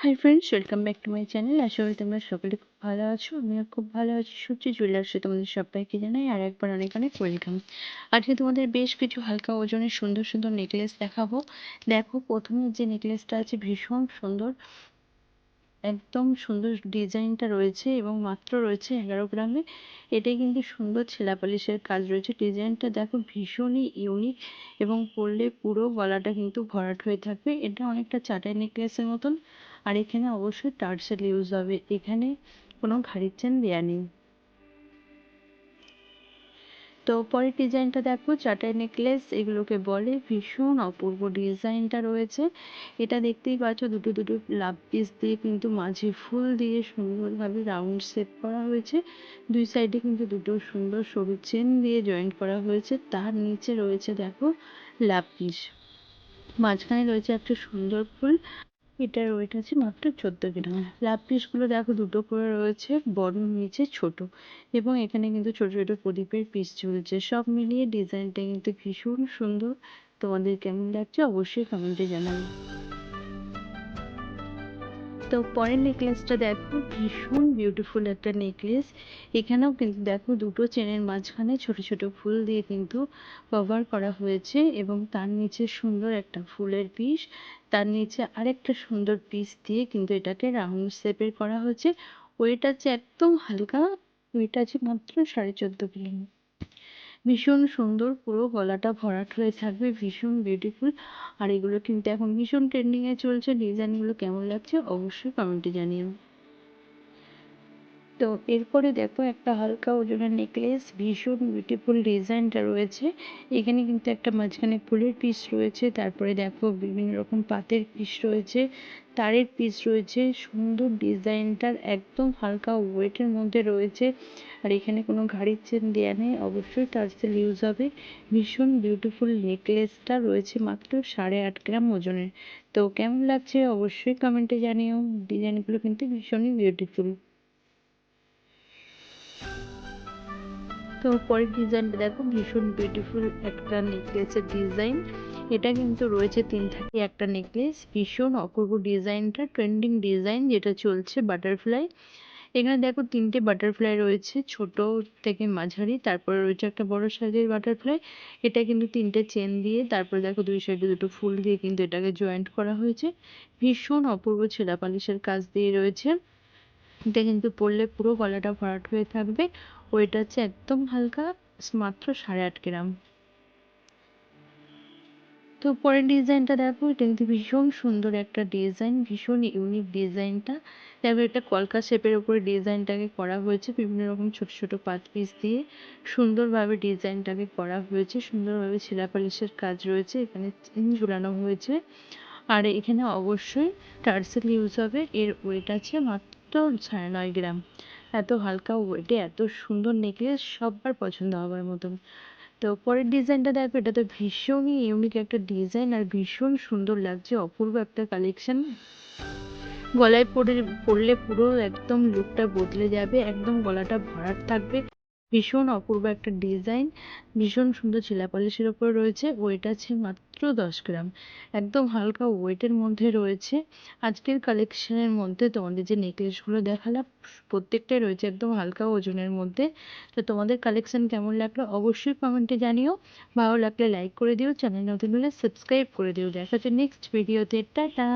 High friends, welcome back to my channel. আশা করি তোমরা সকলে খুব ভালো আছো। আমিও খুব ভালো আছি। সূর্যি জুয়েলার্সে তোমাদের সবাইকে জানাই আর একবার অনেক অনেক ওয়েলকাম। আজকে তোমাদের বেশ কিছু হালকা ওজনের সুন্দর সুন্দর নেকলেস দেখাবো। দেখো, প্রথমে যে নেকলেসটা আছে ভীষণ সুন্দর, একদম সুন্দর ডিজাইনটা রয়েছে এবং মাত্র রয়েছে 11 গ্রামে। এটাই কিন্তু সুন্দর ছেলা পালিশের কাজ রয়েছে। ডিজাইনটা দেখো ভীষণই ইউনিক এবং পরলে পুরো গলাটা কিন্তু ভরাট হয়ে থাকবে। এটা অনেকটা চাটাই নেকলেসের মতন। আর এখানে অবশ্যই টার্সেল ইউজ হবে, এখানে কোনো ঘাড়ির চেন দেওয়া নেই। তো পরের ডিজাইনটা দেখো, চাটাই নেকলেস এগুলোকে বলে। ভীষণ অপূর্ব ডিজাইনটা রয়েছে। এটা দেখতেই পাচ্ছ, দুটো দুটো লাভ পিস দিয়ে কিন্তু মাঝে ফুল দিয়ে সুন্দরভাবে রাউন্ড শেপ করা হয়েছে। দুই সাইডে কিন্তু দুটো সুন্দর সরু চেন দিয়ে জয়েন্ট করা হয়েছে। তার নিচে রয়েছে দেখো লাভ পিস, মাঝখানে রয়েছে একটা সুন্দর ফুল। এটার ওয়েট আছে মাত্র 14 গ্রাম। লাভ পিসগুলো দেখো দুটো করে রয়েছে, বড় নিচে ছোট, এবং এখানে কিন্তু ছোট ছোট প্রদীপের পিস ঝুলছে। সব মিলিয়ে ডিজাইনটা কিন্তু ভীষণ সুন্দর। তোমাদের কেমন লাগছে অবশ্যই কমেন্টে জানাবে। তো পরের নেকলেসটা দেখো, ভীষণ বিউটিফুল একটা নেকলেস। এখানেও কিন্তু দেখো দুটো চেনের মাঝখানে ছোট ছোট ফুল দিয়ে কিন্তু কভার করা হয়েছে, এবং তার নিচে সুন্দর একটা ফুলের পিস, তার নিচে আরেকটা সুন্দর পিস দিয়ে কিন্তু এটাকে রাউন্ড শেপের করা হয়েছে। ওয়েট আছে একদম হালকা, ওয়েট আছে মাত্র 14.5 গ্রাম। ভীষণ সুন্দর, পুরো গলাটা ভরাট হয়ে থাকবে, ভীষণ বিউটিফুল। আর এগুলো কিন্তু এখন ভীষণ ট্রেন্ডিং এ চলছে। ডিজাইনগুলো কেমন লাগছে অবশ্যই কমেন্টে জানিও। তো এরপরে দেখো একটা হালকা ওজনের নেকলেস, ভীষণ বিউটিফুল ডিজাইনটা রয়েছে। এখানে কিন্তু একটা মাঝখানে ফুলের পিস রয়েছে, তারপরে দেখো বিভিন্ন রকম পাতের পিস রয়েছে, তারের পিস রয়েছে। সুন্দর ডিজাইনটার একদম হালকা ওয়েটের মধ্যে রয়েছে। আর এখানে কোনো ঘাড়ির চেন দেওয়া নেই, অবশ্যই টার্সেল ইউজ হবে। ভীষণ বিউটিফুল নেকলেসটা রয়েছে মাত্র 8.5 গ্রাম ওজনের। তো কেমন লাগছে অবশ্যই কমেন্টে জানিও। ডিজাইনগুলো কিন্তু ভীষণই বিউটিফুল। তো পরের ডিজাইনটা দেখো, ভীষণ বিউটিফুল একটা নেকলেসের ডিজাইন। এটা কিন্তু রয়েছে 3 থাকি একটা নেকলেস। ভীষণ অপূর্ব ডিজাইনটা, ট্রেন্ডিং ডিজাইন যেটা চলছে বাটারফ্লাই। এখানে দেখো 3টে বাটারফ্লাই রয়েছে, ছোট থেকে মাঝারি, তারপরে রয়েছে একটা বড় সাইজের বাটারফ্লাই। এটা কিন্তু 3টে চেন দিয়ে, তারপরে দেখো দুই সাইডে দুটো ফুল দিয়ে কিন্তু এটাকে জয়েন্ট করা হয়েছে। ভীষণ অপূর্ব ছেঁড়া পালিশের কাজ দিয়ে রয়েছে। এটা কিন্তু পরলে পুরো গলাটা ভরাট হয়ে থাকবে। ওয়েট আছে একদম হালকা, মাত্র 8.5 গ্রাম। তো পরের ডিজাইনটা দেখো, এটা কিন্তু ভীষণ সুন্দর একটা ডিজাইন, ভীষণ ইউনিক ডিজাইনটা। দেখো এটা কলকা শেপের উপরে ডিজাইনটাকে করা হয়েছে, বিভিন্ন রকম ছোট ছোট পাত পিস দিয়ে সুন্দরভাবে ডিজাইনটাকে করা হয়েছে। সুন্দরভাবে ছেঁড়া পালিশের কাজ রয়েছে, এখানে চেন ঝুলানো হয়েছে। আর এখানে অবশ্যই টার্সেল ইউজ হবে। এর ওয়েট আছে মাত্র 9.5 গ্রাম। এত হালকা ওয়েটে এত সুন্দর নেকলেস সবার পছন্দ হবার মতন। তো পরের ডিজাইনটা দেখো, এটা তো ভীষণই ইউনিক একটা ডিজাইন আর ভীষণ সুন্দর লাগছে, অপূর্ব একটা কালেকশন। গলায় পরলে পুরো একদম লুকটা বদলে যাবে, একদম গলাটা ভরাট থাকবে। ভীষণ অপূর্ব একটা ডিজাইন, ভীষণ সুন্দর ছেলা পলিশের ওপর রয়েছে। ওয়েট আছে মাত্র 10 গ্রাম, একদম হালকা ওয়েটের মধ্যে রয়েছে। আজকের কালেকশনের মধ্যে তোমাদের যে নেকলেসগুলো দেখালাম প্রত্যেকটাই রয়েছে একদম হালকা ওজনের মধ্যে। তো তোমাদের কালেকশন কেমন লাগলো অবশ্যই কমেন্টে জানিও। ভালো লাগলে লাইক করে দিও, চ্যানেল নতুন হলে সাবস্ক্রাইব করে দিও। দেখা হচ্ছে নেক্সট ভিডিওতে। টাটা।